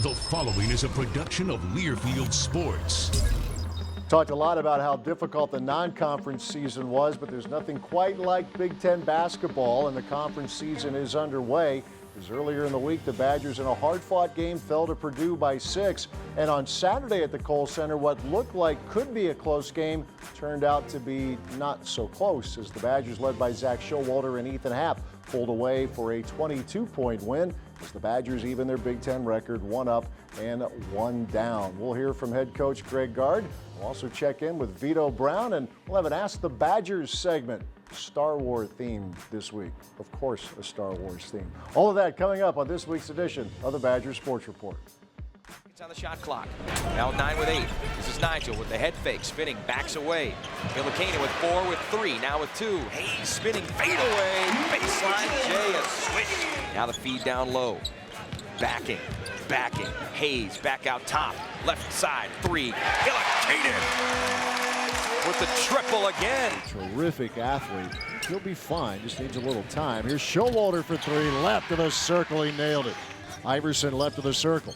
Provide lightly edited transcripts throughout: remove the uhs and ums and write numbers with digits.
The following is a production of Learfield Sports. Talked a lot about how difficult the non-conference season was, but there's nothing quite like Big Ten basketball, and the conference season is underway. Because earlier in the week, the Badgers in a hard-fought game fell to Purdue by 6. And on Saturday at the Kohl Center, what looked like could be a close game turned out to be not so close, as the Badgers, led by Zach Showalter and Ethan Happ, pulled away for a 22-point win as the Badgers even their Big Ten record, 1 up and 1 down. We'll hear from head coach Greg Gard. We'll also check in with Vitto Brown, and we'll have an Ask the Badgers segment. Star Wars theme this week. Of course, a Star Wars theme. All of that coming up on this week's edition of the Badgers Sports Report. It's on the shot clock. Now 9 with 8. This is Nigel with the head fake, spinning, backs away. Lepay with 4 with 3, now with 2. Hayes spinning, fade away. Baseline, Jay, a switch. Now the feed down low. Backing. Hayes back out top. Left side, 3. Lepay with the triple again. Terrific athlete. He'll be fine, just needs a little time. Here's Showalter for 3, left of the circle, he nailed it. Iverson left of the circle.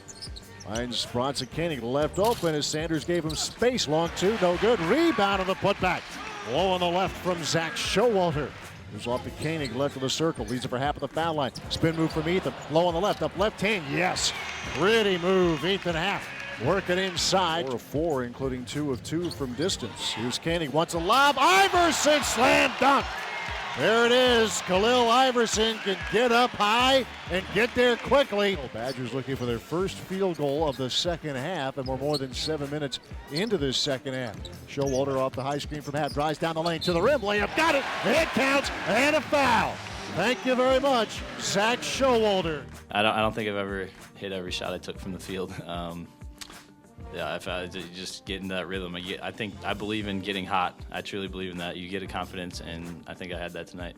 Finds Bronson Koenig left open as Sanders gave him space. Long 2, no good. Rebound on the putback. Low on the left from Zach Showalter. Moves off to Koenig, left of the circle. Leads it for half of the foul line. Spin move from Ethan. Low on the left, up left hand. Yes. Pretty move, Ethan Happ. Working inside. 4 of 4, including 2 of 2 from distance. Here's Koenig, wants a lob. Iverson, slam dunk. There it is. Khalil Iverson can get up high and get there quickly. Badgers looking for their first field goal of the second half, and we're more than 7 minutes into this second half. Showalter off the high screen from Happ, drives down the lane to the rim, layup, got it. It counts, and a foul. Thank you very much, Zach Showalter. I don't think I've ever hit every shot I took from the field. Yeah, if I just get in that rhythm, I believe in getting hot. I truly believe in that. You get a confidence, and I think I had that tonight.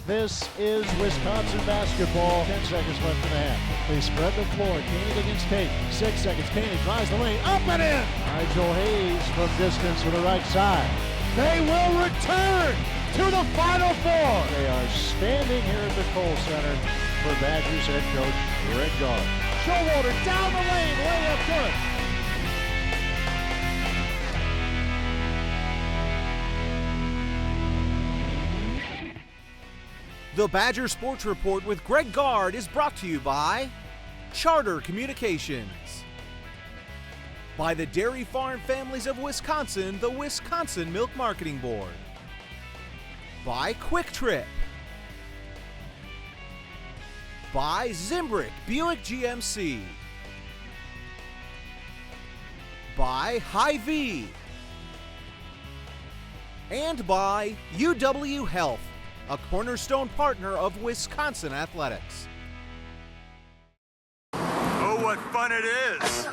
This is Wisconsin basketball. 10 seconds left in the half. They spread the floor. Koenig against Tate. 6 seconds. Koenig drives the lane. Up and in. Nigel Hayes from distance to the right side. They will return to the Final Four. They are standing here at the Kohl Center for Badgers head coach Greg Gard. Showalter down the lane. Layup good. The Badger Sports Report with Greg Gard is brought to you by Charter Communications, by the Dairy Farm Families of Wisconsin, the Wisconsin Milk Marketing Board, by Quick Trip, by Zimbrick Buick GMC, by Hy-Vee, and by UW Health, a cornerstone partner of Wisconsin athletics. Oh, what fun it is!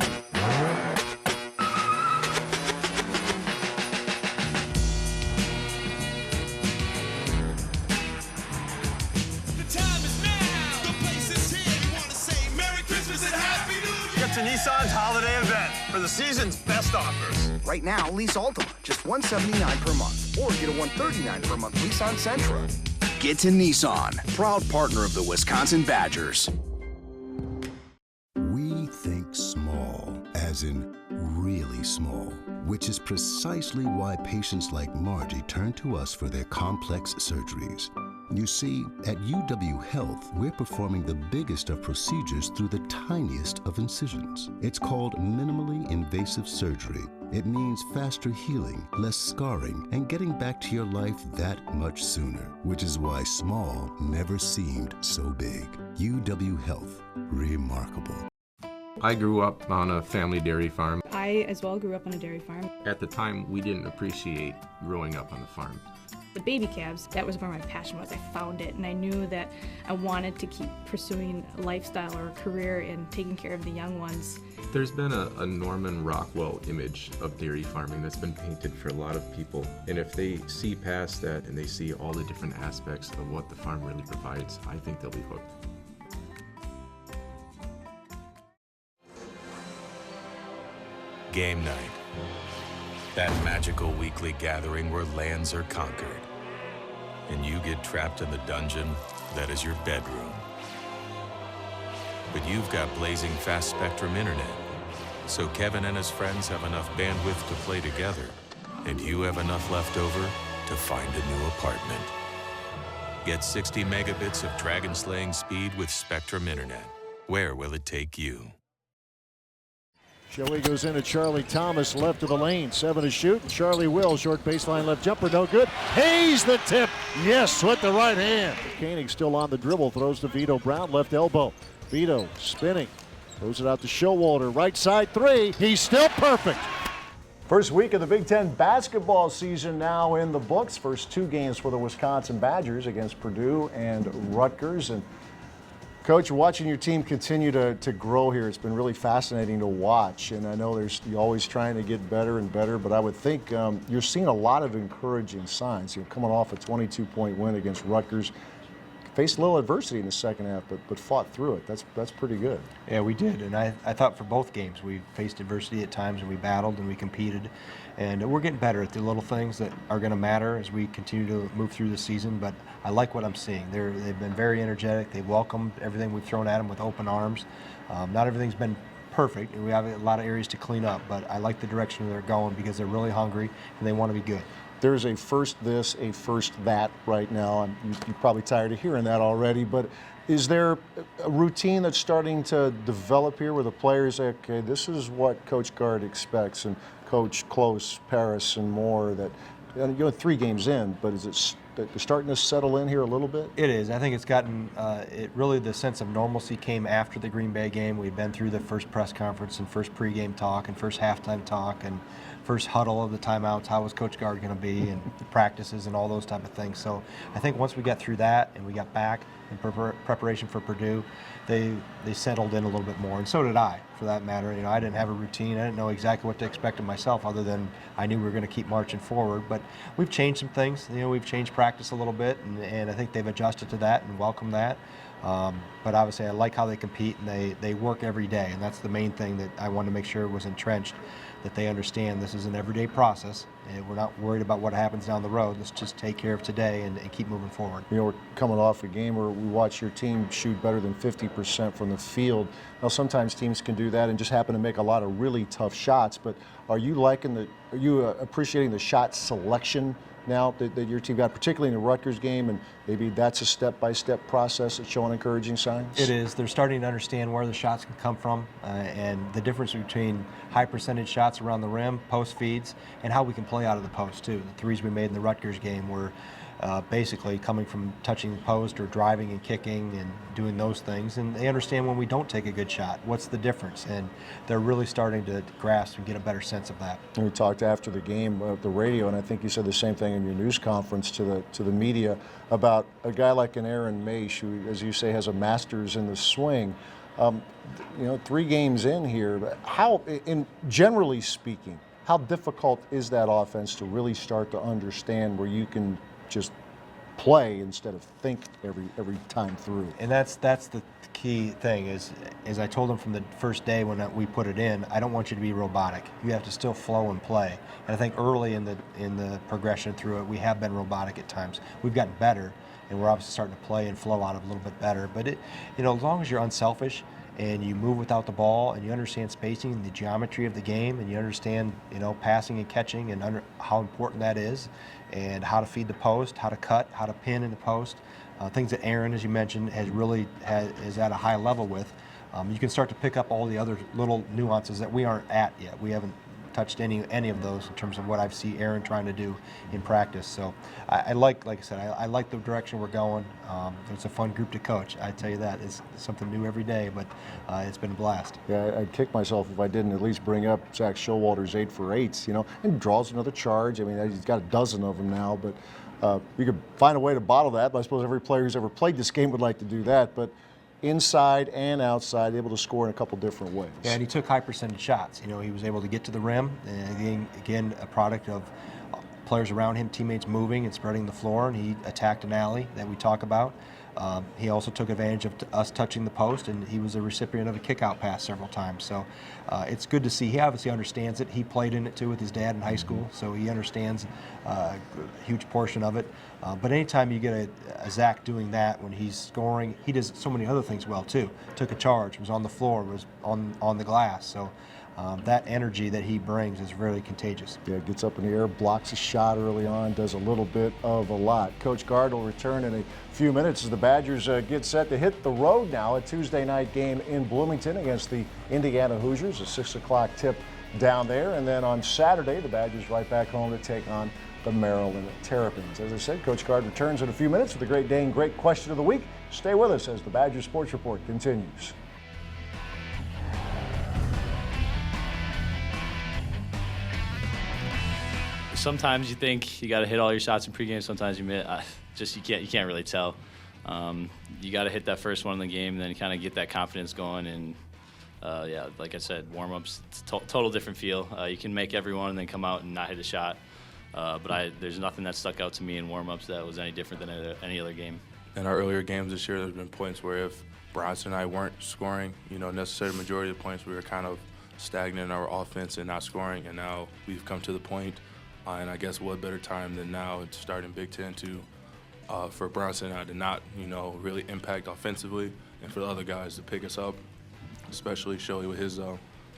The time is now. The place is here. You want to say Merry Christmas and Happy New Year. Get to Nissan's holiday event for the season's best offers. Right now, lease Altima, just $179 per month, or get a $139 per month lease on Sentra. Get to Nissan, proud partner of the Wisconsin Badgers. We think small, as in really small, which is precisely why patients like Margie turn to us for their complex surgeries. You see, at UW Health, we're performing the biggest of procedures through the tiniest of incisions. It's called minimally invasive surgery. It means faster healing, less scarring, and getting back to your life that much sooner, which is why small never seemed so big. UW Health, remarkable. I grew up on a family dairy farm. I as well grew up on a dairy farm. At the time, we didn't appreciate growing up on the farm. The baby calves, that was where my passion was. I found it, and I knew that I wanted to keep pursuing a lifestyle or a career in taking care of the young ones. There's been a Norman Rockwell image of dairy farming that's been painted for a lot of people. And if they see past that and they see all the different aspects of what the farm really provides, I think they'll be hooked. Game night. That magical weekly gathering where lands are conquered. And you get trapped in the dungeon that is your bedroom. but you've got blazing fast Spectrum internet. So Kevin and his friends have enough bandwidth to play together, and you have enough left over to find a new apartment. Get 60 megabits of dragon-slaying speed with Spectrum internet. Where will it take you? Joey goes into Charlie Thomas, left of the lane, 7 to shoot. Charlie will, short baseline left jumper, no good. Hayes the tip, yes, with the right hand. Koenig still on the dribble, throws to Vitto Brown, left elbow. Vitto spinning, throws it out to Showalter, right side 3, he's still perfect. First week of the Big Ten basketball season now in the books. First 2 games for the Wisconsin Badgers against Purdue and Rutgers. And Coach, watching your team continue to grow here, it's been really fascinating to watch. And I know you're always trying to get better and better, but I would think you're seeing a lot of encouraging signs. You're coming off a 22-point win against Rutgers. Faced a little adversity in the second half, but fought through it. That's pretty good. Yeah, we did, and I thought for both games we faced adversity at times, and we battled and we competed, and we're getting better at the little things that are going to matter as we continue to move through the season. But I like what I'm seeing. They've been very energetic. They've welcomed everything we've thrown at them with open arms. Not everything's been perfect, and we have a lot of areas to clean up, but I like the direction they're going because they're really hungry and they want to be good. There's a first this, a first that right now. You're probably tired of hearing that already, but is there a routine that's starting to develop here where the players say, okay, this is what Coach Gard expects, and Coach Close, Paris, and more, that you're 3 games in, but is it they're starting to settle in here a little bit? It is. I think it's gotten, really the sense of normalcy came after the Green Bay game. We've been through the first press conference and first pregame talk and first halftime talk and first huddle of the timeouts. How was Coach Gard going to be, and practices and all those type of things. So I think once we got through that and we got back in preparation for Purdue, they settled in a little bit more, and so did I, for that matter. You know, I didn't have a routine. I didn't know exactly what to expect of myself, other than I knew we were going to keep marching forward. But we've changed some things. You know, we've changed practice a little bit, and I think they've adjusted to that and welcomed that. But obviously, I like how they compete, and they work every day, and that's the main thing that I wanted to make sure was entrenched, that they understand this is an everyday process, and we're not worried about what happens down the road. Let's just take care of today and keep moving forward. You know, we're coming off a game where we watch your team shoot better than 50% from the field. Now, sometimes teams can do that and just happen to make a lot of really tough shots, but are you appreciating the shot selection now that your team got, particularly in the Rutgers game, and maybe that's a step-by-step process that's showing encouraging signs? It is. They're starting to understand where the shots can come from, and the difference between high percentage shots around the rim, post feeds, and how we can play out of the post too. The threes we made in the Rutgers game were basically coming from touching the post or driving and kicking and doing those things, and they understand when we don't take a good shot, what's the difference, and they're really starting to grasp and get a better sense of that. We talked after the game at the radio, and I think you said the same thing in your news conference to the media about a guy like an Aaron Maish, who, as you say, has a master's in the swing. You know, 3 games in here, generally speaking, how difficult is that offense to really start to understand where you can just play instead of think every time through? And that's the key thing is I told them from the first day when we put it in, I don't want you to be robotic. You have to still flow and play. And I think early in the progression through it, we have been robotic at times. We've gotten better, and we're obviously starting to play and flow out a little bit better. But as long as you're unselfish and you move without the ball and you understand spacing and the geometry of the game, and you understand, passing and catching and how important that is, and how to feed the post, how to cut, how to pin in the post, things that Aaron, as you mentioned, is at a high level with, you can start to pick up all the other little nuances that we aren't at yet. We haven't touched any of those in terms of what I've seen Aaron trying to do in practice. So I like I said, I like the direction we're going. It's a fun group to coach. I tell you that. It's something new every day, but it's been a blast. Yeah, I'd kick myself if I didn't at least bring up Zach Showalter's 8 for 8s, and draws another charge. I mean, he's got a dozen of them now, but you could find a way to bottle that. But I suppose every player who's ever played this game would like to do that. But inside and outside, able to score in a couple different ways. Yeah, and he took high percentage shots. He was able to get to the rim, and again, a product of players around him, teammates moving and spreading the floor, and he attacked an alley that we talk about. He also took advantage of us touching the post, and he was a recipient of a kick-out pass several times. So it's good to see. He obviously understands it. He played in it too with his dad in high school, so he understands a huge portion of it. But anytime you get a Zach doing that when he's scoring, he does so many other things well too. Took a charge, was on the floor, was on the glass. So that energy that he brings is really contagious. Yeah, gets up in the air, blocks a shot early on, does a little bit of a lot. Coach Gard will return in a few minutes as the Badgers get set to hit the road now. A Tuesday night game in Bloomington against the Indiana Hoosiers, a 6 o'clock tip down there. And then on Saturday, the Badgers right back home to take on the Maryland Terrapins. As I said, Coach Gard returns in a few minutes with the Great Dane Great Question of the Week. Stay with us as the Badgers Sports Report continues. Sometimes you think you got to hit all your shots in pregame. Sometimes you can't really tell. You got to hit that first one in the game, and then kind of get that confidence going. And yeah, like I said, warm-ups, it's total different feel. You can make every one and then come out and not hit a shot. But there's nothing that stuck out to me in warm-ups that was any different than any other game. In our earlier games this year, there's been points where if Bronson and I weren't scoring, necessarily the majority of the points, we were kind of stagnant in our offense and not scoring. And now we've come to the point. And I guess what better time than now to start in Big Ten for Bronson and I to not, really impact offensively, and for the other guys to pick us up, especially Shelly with his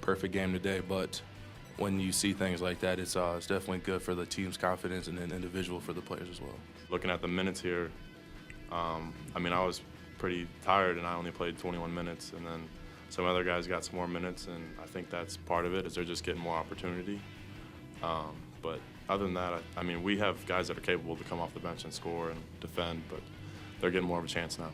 perfect game today. But when you see things like that, it's definitely good for the team's confidence and then individual for the players as well. Looking at the minutes here, I was pretty tired and I only played 21 minutes, and then some other guys got some more minutes, and I think that's part of it, is they're just getting more opportunity. But other than that, we have guys that are capable to come off the bench and score and defend, but they're getting more of a chance now.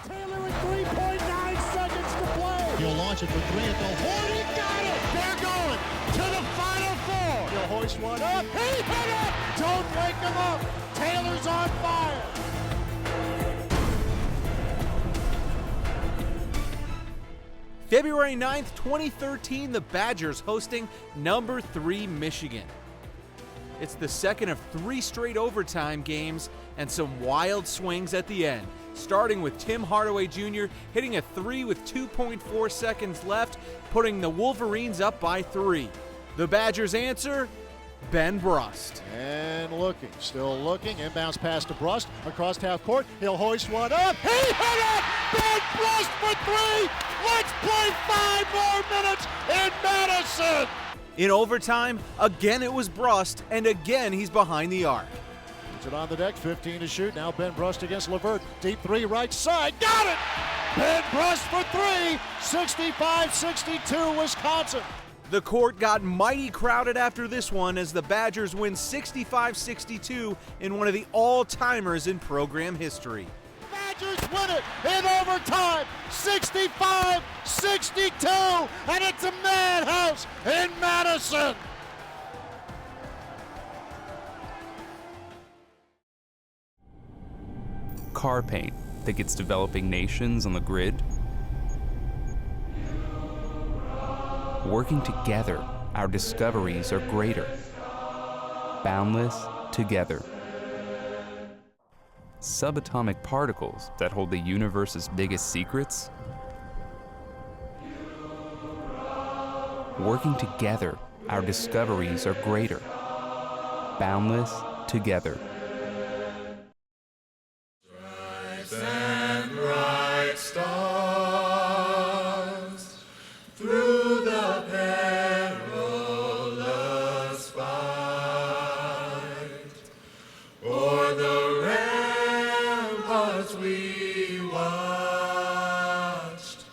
Taylor with 3.9 seconds to play. He'll launch it for three at the horn. He got it. They're going to the Final Four. He'll hoist one up. He hit it. Don't wake him up. Taylor's on fire. February 9th, 2013, the Badgers hosting number 3 Michigan. It's the second of 3 straight overtime games and some wild swings at the end, starting with Tim Hardaway Jr. hitting a 3 with 2.4 seconds left, putting the Wolverines up by 3. The Badgers answer, Ben Brust. And looking, still looking, inbounds pass to Brust, across half court, he'll hoist one up, he hit it! Ben Brust for 3! Let's play 5 more minutes in Madison! In overtime, again it was Brust, and again he's behind the arc. Puts it on the deck, 15 to shoot, now Ben Brust against LeVert, deep 3 right side, got it! Ben Brust for 3, 65-62 Wisconsin. The court got mighty crowded after this one as the Badgers win 65-62 in one of the all-timers in program history. Badgers win it in overtime, 65-62, and it's a madhouse in Madison. Car paint that gets developing nations on the grid. Working together, our discoveries are greater. Boundless together. Subatomic particles that hold the universe's biggest secrets. Working together, our discoveries are greater. Boundless together. And bright stars through the perilous fight, o'er the ramparts we watched,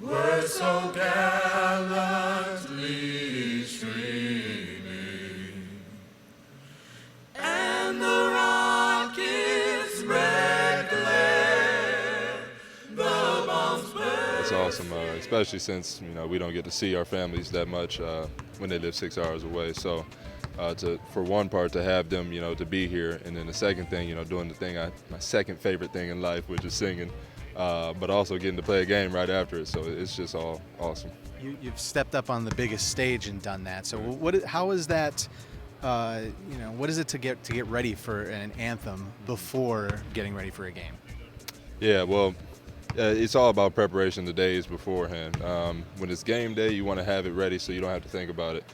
were so gallantly streaming, and the rockets red glare, the bombs burst. It's awesome, especially since we don't get to see our families that much when they live 6 hours away. So, for one part, to have them, to be here, and then the second thing, doing the thing, my second favorite thing in life, which is singing, but also getting to play a game right after it. So it's just all awesome. You've stepped up on the biggest stage and done that. So how is that what is it to get ready for an anthem before getting ready for a game? Yeah, well, it's all about preparation the days beforehand. When it's game day, you want to have it ready so you don't have to think about it.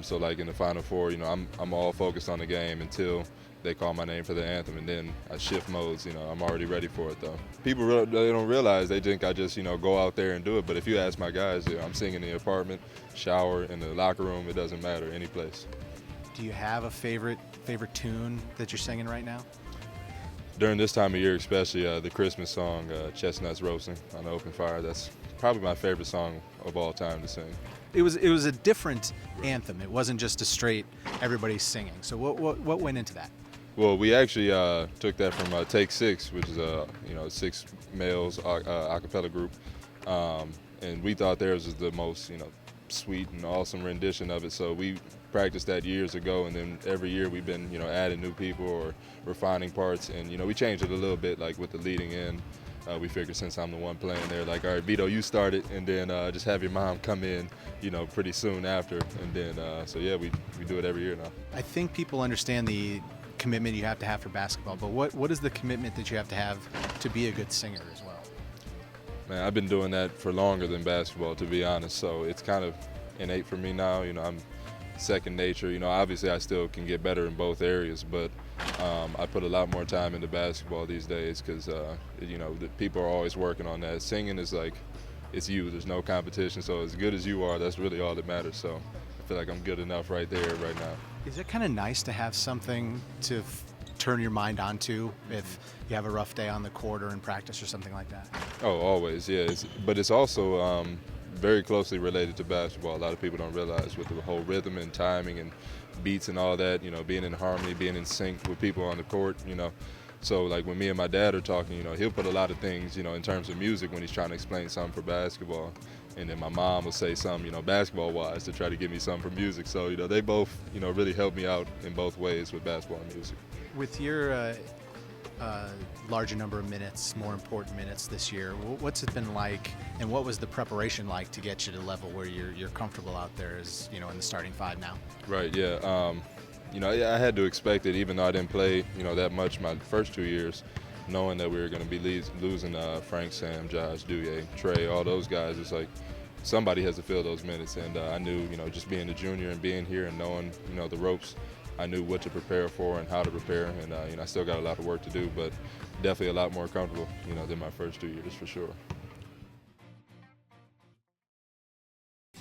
So like in the Final Four, I'm all focused on the game until they call my name for the anthem, and then I shift modes. I'm already ready for it though. People they don't realize, they think I just go out there and do it. But if you ask my guys, I'm singing in the apartment, shower, in the locker room. It doesn't matter, any place. Do you have a favorite tune that you're singing right now? During this time of year, especially the Christmas song, Chestnuts Roasting on the Open Fire. That's probably my favorite song of all time to sing. It was a different anthem. It wasn't just a straight everybody singing. So what went into that? Well, we actually took that from Take Six, which is a 6 males a cappella group, and we thought theirs was the most sweet and awesome rendition of it. So we practiced that years ago, and then every year we've been adding new people or refining parts, and we changed it a little bit, like with the leading in. We figured since I'm the one playing there, like, all right, Vitto, you start it, and then just have your mom come in, pretty soon after, and then so yeah, we do it every year now. I think people understand the commitment you have to have for basketball, but what is the commitment that you have to be a good singer as well? Man, I've been doing that for longer than basketball, to be honest, so it's kind of innate for me now. I'm second nature. Obviously I still can get better in both areas, but I put a lot more time into basketball these days because the people are always working on that. Singing is like, it's you, there's no competition, so as good as you are, that's really all that matters. So I feel like I'm good enough right there, right now. Is it kind of nice to have something to turn your mind onto if you have a rough day on the court or in practice or something like that? Oh, always, yeah. But it's also very closely related to basketball. A lot of people don't realize, with the whole rhythm and timing and beats and all that, being in harmony, being in sync with people on the court, So like when me and my dad are talking, he'll put a lot of things, in terms of music when he's trying to explain something for basketball. And then my mom will say something, basketball-wise to try to give me something for music. So, they both, really help me out in both ways with basketball and music. With your larger number of minutes, more important minutes this year, what's it been like, and what was the preparation like to get you to the level where you're comfortable out there as, in the starting five now? Right, yeah. I had to expect it, even though I didn't play, that much my first 2 years. Knowing that we were going to be losing Frank, Sam, Josh, Douye, Trey, all those guys, it's like somebody has to fill those minutes. And I knew, just being a junior and being here and knowing, the ropes, I knew what to prepare for and how to prepare. And, I still got a lot of work to do, but definitely a lot more comfortable, than my first 2 years for sure.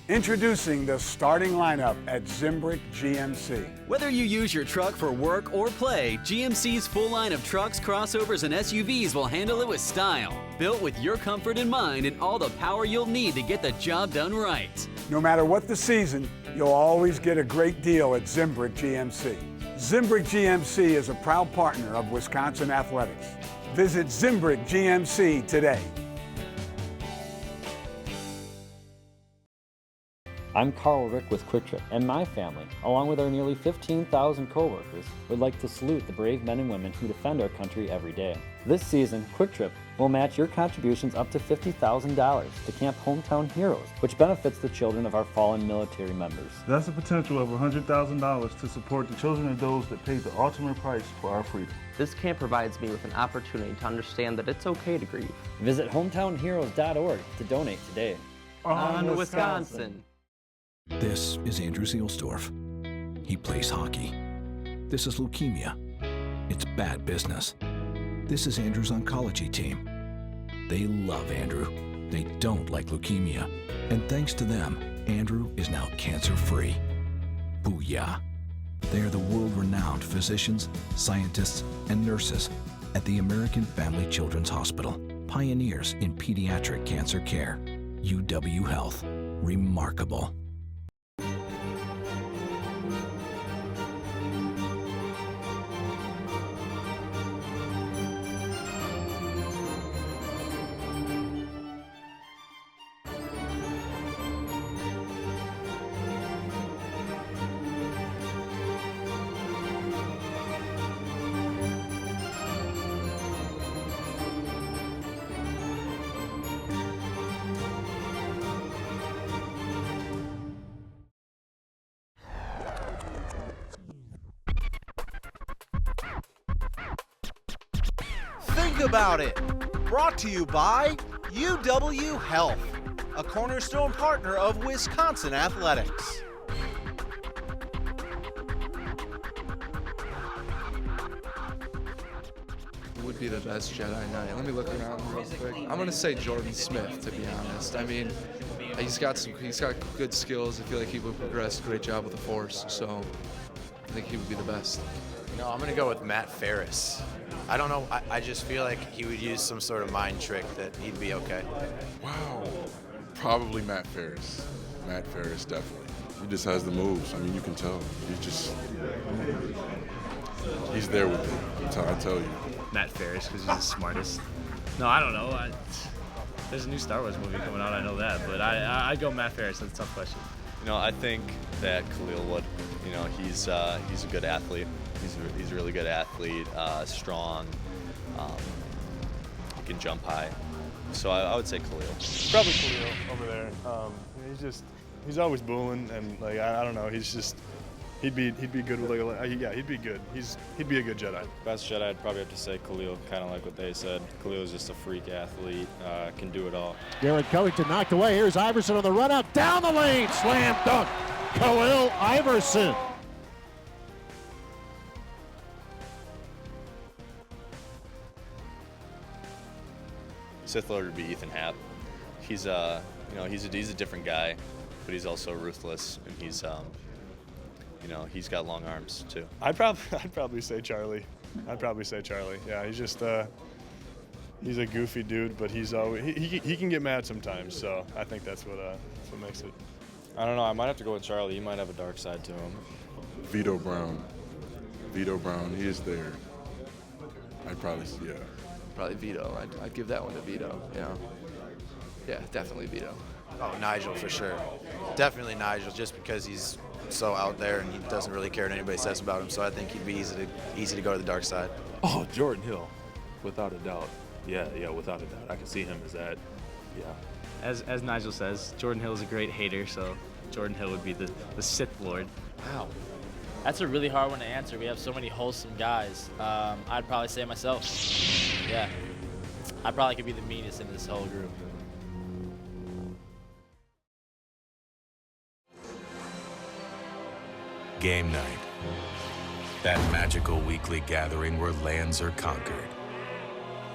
Introducing the starting lineup at Zimbrick GMC. Whether you use your truck for work or play, GMC's full line of trucks, crossovers, and SUVs will handle it with style. Built with your comfort in mind and all the power you'll need to get the job done right. No matter what the season, you'll always get a great deal at Zimbrick GMC. Zimbrick GMC is a proud partner of Wisconsin Athletics. Visit Zimbrick GMC today. I'm Carl Rick with Quick Trip, and my family, along with our nearly 15,000 coworkers, would like to salute the brave men and women who defend our country every day. This season, Quick Trip will match your contributions up to $50,000 to Camp Hometown Heroes, which benefits the children of our fallen military members. That's a potential of $100,000 to support the children of those that paid the ultimate price for our freedom. This camp provides me with an opportunity to understand that it's okay to grieve. Visit hometownheroes.org to donate today. On Wisconsin. This is Andrew Zielsdorf. He plays hockey. This is leukemia. It's bad business. This is Andrew's oncology team. They love Andrew. They don't like leukemia. And thanks to them, Andrew is now cancer-free. Booyah. They are the world-renowned physicians, scientists, and nurses at the American Family Children's Hospital, pioneers in pediatric cancer care. UW Health. Remarkable. About It. Brought to you by UW Health, a cornerstone partner of Wisconsin Athletics. Would be the best Jedi Knight. Let me look around real quick. I'm gonna say Jordan Smith, to be honest. I mean, he's got good skills. I feel like he would progress. Great job with the Force, so I think he would be the best. No, I'm gonna go with Matt Ferris. I don't know. I just feel like he would use some sort of mind trick that he'd be okay. Wow. Probably Matt Ferris. Matt Ferris, definitely. He just has the moves. I mean, you can tell. He's there with it. I tell you. Matt Ferris, because he's the smartest. No, I don't know. There's a new Star Wars movie coming out, I know that, but I go Matt Ferris. That's a tough question. You know, I think that Khalil would. You know, he's a good athlete. He's a really good athlete, strong. He can jump high. So I would say Khalil. Probably Khalil over there. He's always booing, and like I don't know. He'd be good with he'd be good. He'd be a good Jedi. Best Jedi, I'd probably have to say Khalil, kind of like what they said. Khalil is just a freak athlete, can do it all. Garrett Covington knocked away. Here's Iverson on the run out, down the lane, slam dunk. Khalil Iverson. Sith Lord would be Ethan Happ. He's he's a different guy, but he's also ruthless, and he's he's got long arms too. I'd probably say Charlie. Yeah, he's just he's a goofy dude, but he's always he can get mad sometimes. So I think that's what makes it. I don't know. I might have to go with Charlie. He might have a dark side to him. Vitto Brown. He is there. Probably Vitto. I'd give that one to Vitto. Yeah, definitely Vitto. Oh, Nigel for sure. Definitely Nigel, just because he's so out there and he doesn't really care what anybody says about him. So I think he'd be easy to go to the dark side. Oh, Jordan Hill, without a doubt. Yeah, without a doubt. I can see him as that. Yeah. As Nigel says, Jordan Hill is a great hater, so Jordan Hill would be the Sith Lord. Wow. That's a really hard one to answer. We have so many wholesome guys. I'd probably say myself. Yeah. I probably could be the meanest in this whole group. Game night. That magical weekly gathering where lands are conquered.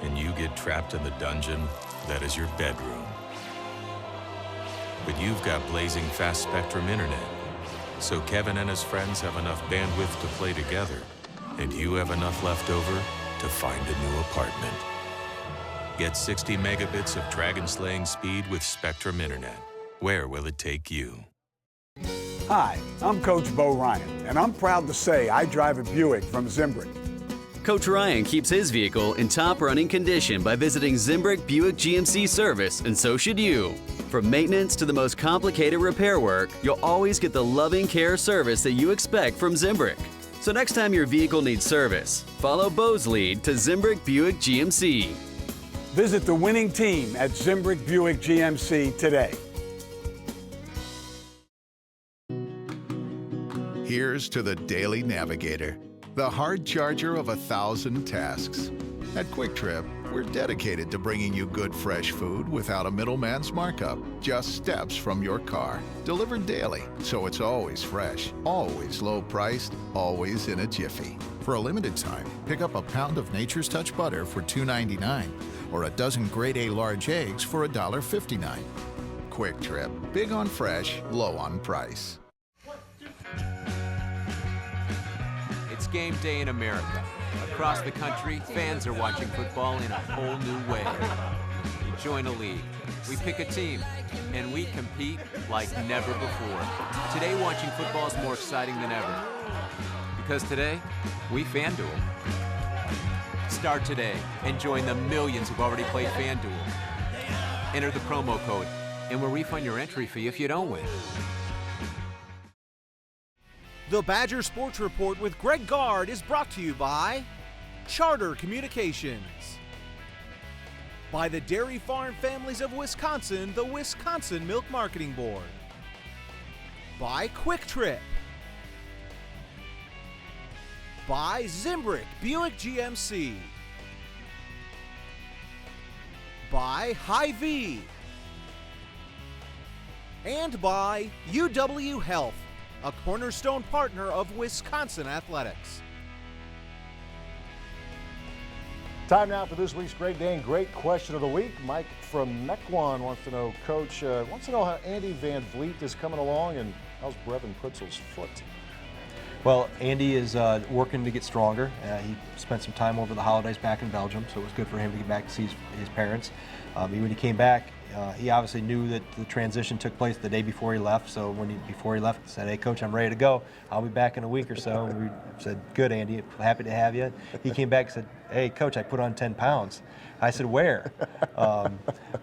And you get trapped in the dungeon that is your bedroom. But you've got blazing fast spectrum internet. So Kevin and his friends have enough bandwidth to play together. And you have enough left over to find a new apartment. Get 60 megabits of dragon-slaying speed with Spectrum Internet. Where will it take you? Hi, I'm Coach Bo Ryan, and I'm proud to say I drive a Buick from Zimbrick. Coach Ryan keeps his vehicle in top running condition by visiting Zimbrick Buick GMC service, and so should you. From maintenance to the most complicated repair work, you'll always get the loving care service that you expect from Zimbrick. So next time your vehicle needs service, follow Bo's lead to Zimbrick Buick GMC. Visit the winning team at Zimbrick Buick GMC today. Here's to the Daily Navigator, the hard charger of 1,000 tasks. At Quick Trip, we're dedicated to bringing you good, fresh food without a middleman's markup. Just steps from your car. Delivered daily, so it's always fresh, always low-priced, always in a jiffy. For a limited time, pick up a pound of Nature's Touch butter for $2.99 or a dozen Grade A large eggs for $1.59. Quick Trip, big on fresh, low on price. It's game day in America. Across the country, fans are watching football in a whole new way. You join a league, we pick a team, and we compete like never before. Today, watching football is more exciting than ever. Because today, we FanDuel. Start today and join the millions who've already played FanDuel. Enter the promo code, and we'll refund your entry fee if you don't win. The Badger Sports Report with Greg Gard is brought to you by Charter Communications, by the Dairy Farm Families of Wisconsin, the Wisconsin Milk Marketing Board, by Quick Trip, by Zimbrick Buick GMC, by Hy-Vee. And by UW Health, a cornerstone partner of Wisconsin Athletics. Time now for this week's Great Dane Great Question of the Week. Mike from Mequon wants to know, Coach, wants to know how Andy Van Vliet is coming along and how's Brevin Pritzel's foot? Well, Andy is working to get stronger. He spent some time over the holidays back in Belgium, so it was good for him to get back to see his parents. When he came back, he obviously knew that the transition took place the day before he left. So before he left, he said, "Hey, Coach, I'm ready to go. I'll be back in a week or so." And we said, "Good, Andy. Happy to have you." He came back and said, "Hey, Coach, I put on 10 pounds." I said, "Where?"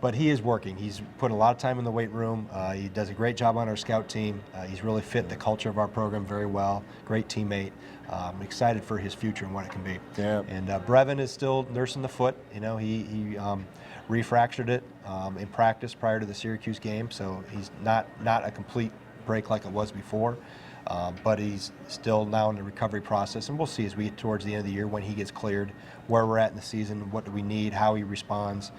But he is working. He's put a lot of time in the weight room. He does a great job on our scout team. He's really fit the culture of our program very well. Great teammate. I'm excited for his future and what it can be. Yeah. And Brevin is still nursing the foot. You know, he refractured it in practice prior to the Syracuse game, so he's not a complete break like it was before. But he's still now in the recovery process, and we'll see as we get towards the end of the year when he gets cleared, where we're at in the season, what do we need, how he responds.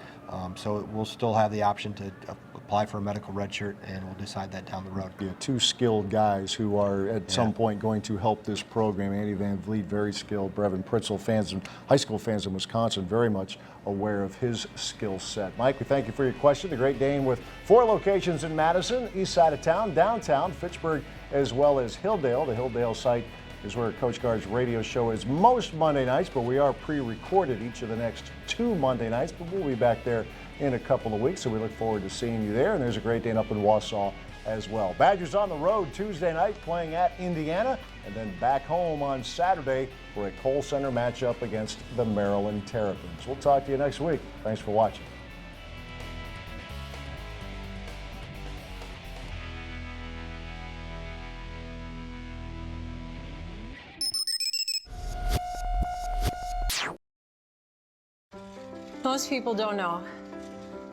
So we'll still have the option to apply for a medical red shirt, and we'll decide that down the road. Yeah, two skilled guys who are at some point going to help this program. Andy Van Vliet, very skilled. Brevin Pritzel, fans and high school fans in Wisconsin, very much aware of his skill set. Mike, we thank you for your question. The Great Dane with 4 locations in Madison, east side of town, downtown, Fitchburg, as well as Hilldale. The Hilldale site is where Coach Gard's radio show is most Monday nights, but we are pre-recorded each of the next 2 Monday nights, but we'll be back there in a couple of weeks, so we look forward to seeing you there. And there's a Great Dane up in Wausau as well. Badgers on the road Tuesday night playing at Indiana, and then back home on Saturday for a Kohl Center matchup against the Maryland Terrapins. We'll talk to you next week. Thanks for watching. Most people don't know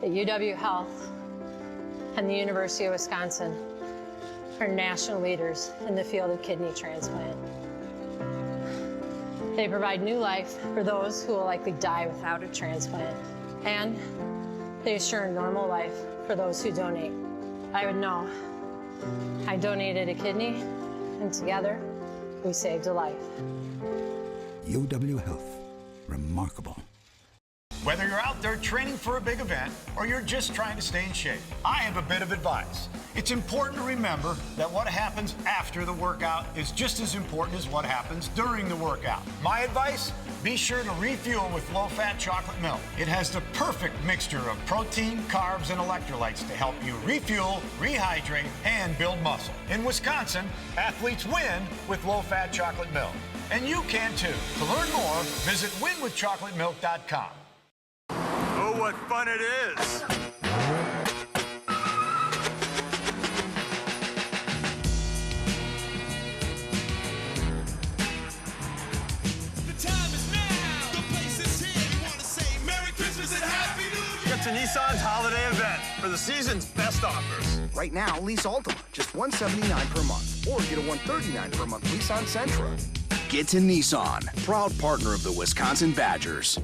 that UW Health and the University of Wisconsin are national leaders in the field of kidney transplant. They provide new life for those who will likely die without a transplant, and they assure a normal life for those who donate. I would know. I donated a kidney, and together, we saved a life. UW Health. Remarkable. Whether you're out there training for a big event or you're just trying to stay in shape, I have a bit of advice. It's important to remember that what happens after the workout is just as important as what happens during the workout. My advice? Be sure to refuel with low-fat chocolate milk. It has the perfect mixture of protein, carbs, and electrolytes to help you refuel, rehydrate, and build muscle. In Wisconsin, athletes win with low-fat chocolate milk. And you can too. To learn more, visit winwithchocolatemilk.com. Oh, what fun it is! The time is now. The place is here. You want to say Merry Christmas and Happy New Year. Get to Nissan's holiday event for the season's best offers. Right now, lease Altima, just $179 per month, or get a $139 per month lease on Sentra. Get to Nissan, proud partner of the Wisconsin Badgers.